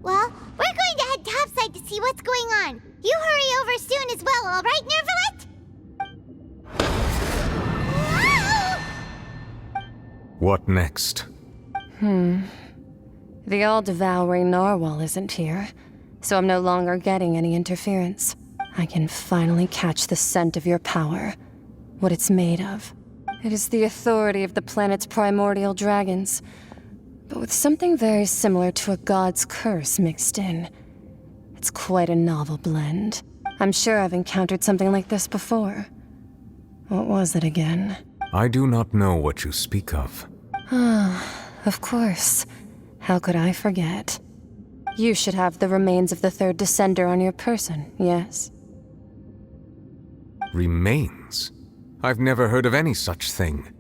Well, we're going to head topside to see what's going on. You hurry over soon as well, all right, Nervalet? Whoa! What next? The all-devouring narwhal isn't here, so I'm no longer getting any interference. I can finally catch the scent of your power, what it's made of. It is the authority of the planet's primordial dragons, but with something very similar to a god's curse mixed in. It's quite a novel blend. I'm sure I've encountered something like this before. What was it again? I do not know what you speak of. Of course. How could I forget? You should have the remains of the third descender on your person, yes? Remains? I've never heard of any such thing.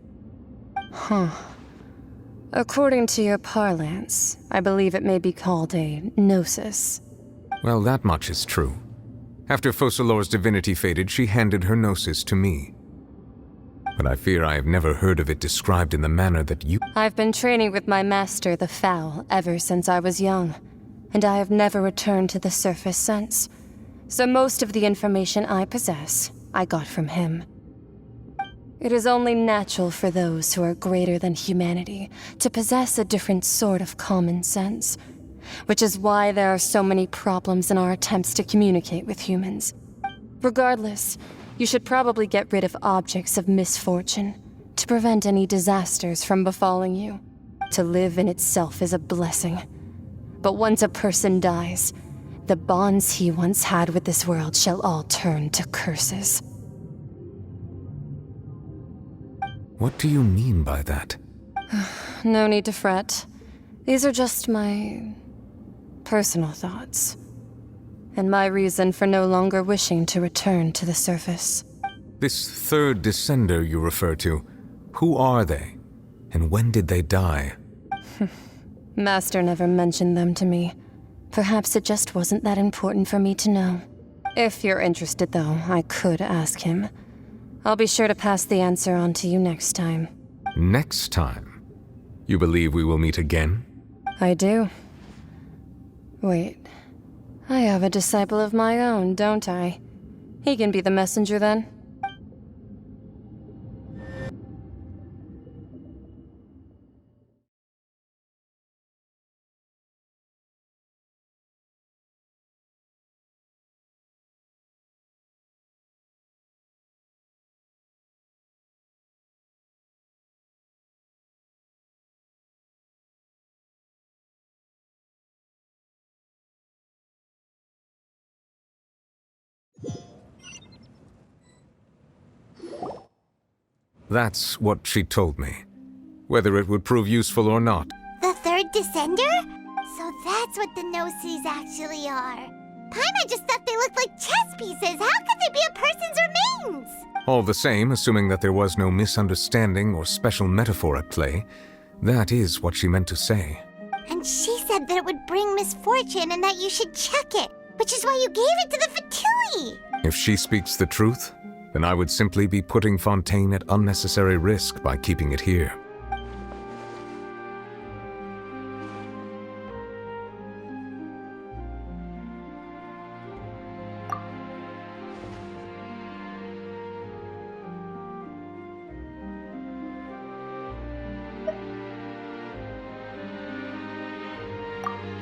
According to your parlance, I believe it may be called a gnosis. Well, that much is true. After Focalor's divinity faded, she handed her gnosis to me. But I fear I have never heard of it described in the manner that you— I've been training with my master, the Foul, ever since I was young, and I have never returned to the surface since. So most of the information I possess, I got from him. It is only natural for those who are greater than humanity to possess a different sort of common sense, which is why there are so many problems in our attempts to communicate with humans. Regardless, you should probably get rid of objects of misfortune to prevent any disasters from befalling you. To live in itself is a blessing. But once a person dies, the bonds he once had with this world shall all turn to curses. What do you mean by that? No need to fret. These are just my personal thoughts, and my reason for no longer wishing to return to the surface. This third descender you refer to, who are they? And when did they die? Master never mentioned them to me. Perhaps it just wasn't that important for me to know. If you're interested, though, I could ask him. I'll be sure to pass the answer on to you next time. Next time? You believe we will meet again? I do. Wait. I have a disciple of my own, don't I? He can be the messenger then. That's what she told me. Whether it would prove useful or not. The third descender? So that's what the Gnosis actually are. Paimon just thought they looked like chess pieces. How could they be a person's remains? All the same, assuming that there was no misunderstanding or special metaphor at play, that is what she meant to say. And she said that it would bring misfortune and that you should check it, which is why you gave it to the Fatui. If she speaks the truth, then I would simply be putting Fontaine at unnecessary risk by keeping it here.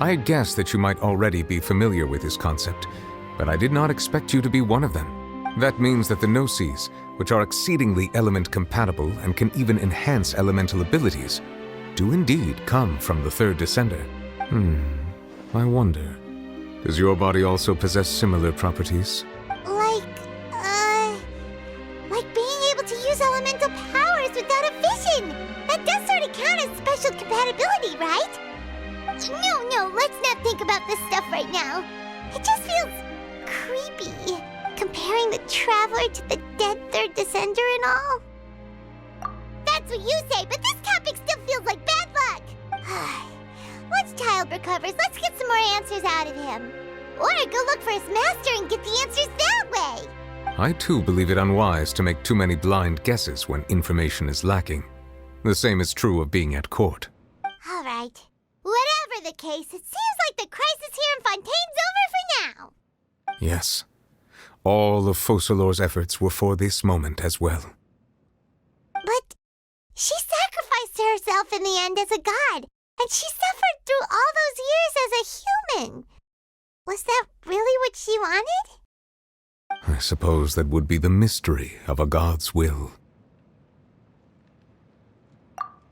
I had guessed that you might already be familiar with this concept, but I did not expect you to be one of them. That means that the Gnosis, which are exceedingly element-compatible and can even enhance elemental abilities, do indeed come from the third descender. I wonder, does your body also possess similar properties? Like being able to use elemental powers without a vision. That does sort of count as special compatibility, right? No, let's not think about this stuff right now. It just feels creepy. Comparing the Traveler to the dead third descender and all? That's what you say, but this topic still feels like bad luck. Once Child recovers, let's get some more answers out of him. Or go look for his master and get the answers that way. I too believe it unwise to make too many blind guesses when information is lacking. The same is true of being at court. All right. Whatever the case, it seems like the crisis here in Fontaine's over for now. Yes. All of Focalor's efforts were for this moment as well. But she sacrificed herself in the end as a god, and she suffered through all those years as a human. Was that really what she wanted? I suppose that would be the mystery of a god's will.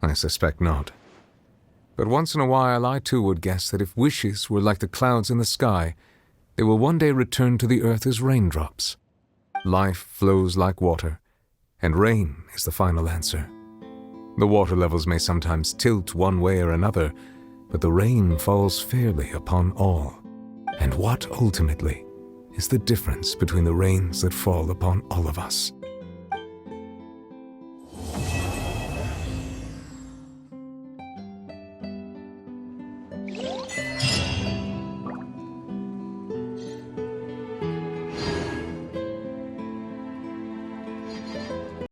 I suspect not. But once in a while I too would guess that if wishes were like the clouds in the sky, they will one day return to the earth as raindrops. Life flows like water, and rain is the final answer. The water levels may sometimes tilt one way or another, but the rain falls fairly upon all. And what ultimately is the difference between the rains that fall upon all of us?